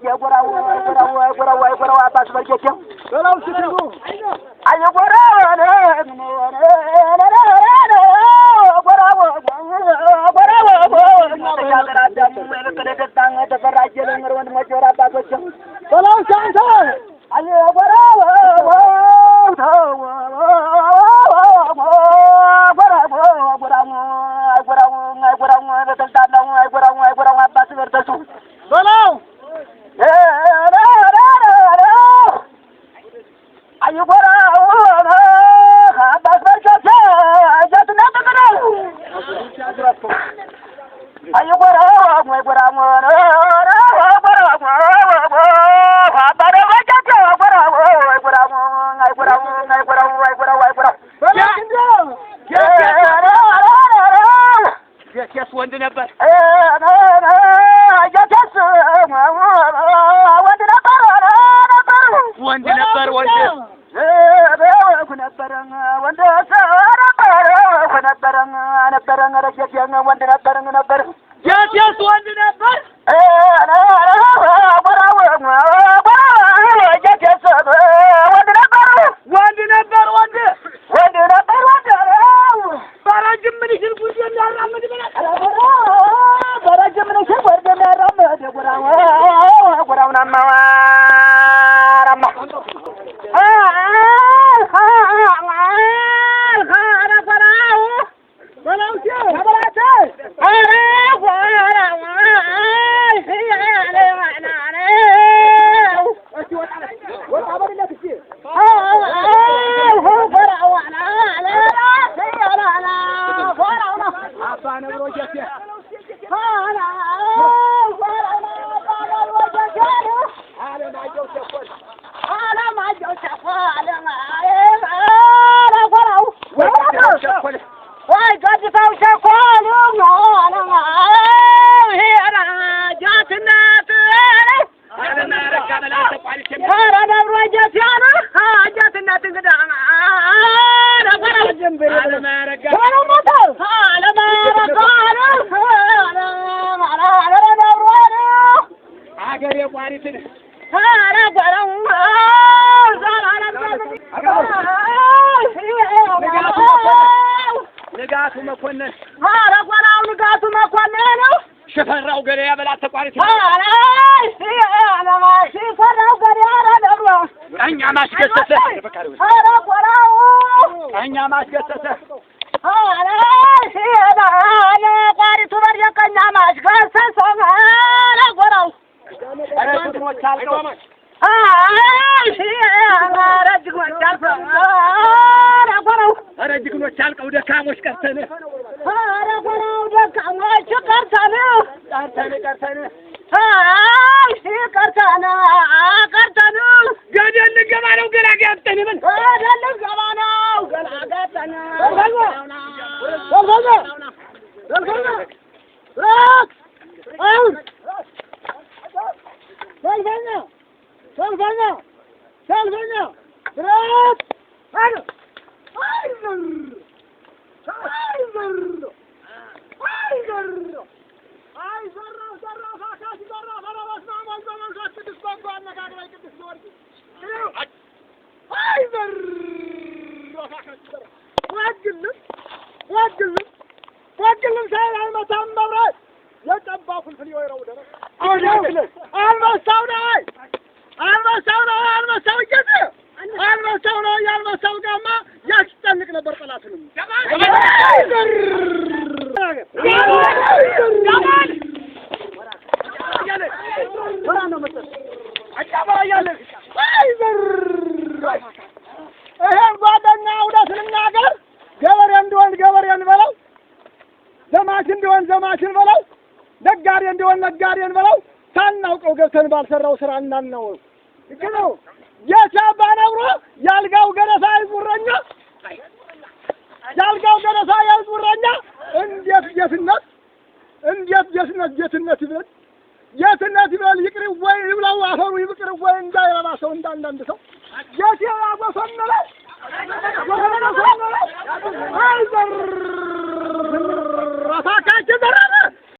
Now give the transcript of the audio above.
የጎራው አባስ በልጀቸው በላው ሲሉ አየጎራው ወንድ ነበር شفراو قرية بلا تقاري أنيا ما شكسته أنيا ما شكسته أرجعك نوشالك وده كاموش كرتني كرتني كرتنا قاعدين نجمعنا وقلا قاعدتني من قاعدين نجمعنا وقلا قاعدتنا ዘማችን በለው ነጋዴ እንደሆነ ነጋዴን በለው ታናውቀው ገብተን ባልሰራው ስራ እናናው ይከነው የቻባ ነብሮ ያልጋው ገረሳ ይዙረኛ ያልጋው ገረሳ ይዙረኛ እንዴት ጀትነት ይበል ይቅር ወይ ይብላው አፈሩ ይቅር ወይ እንዳይረባ ሰው እንዳንዳንድ ሰው የት ያጎሰመለ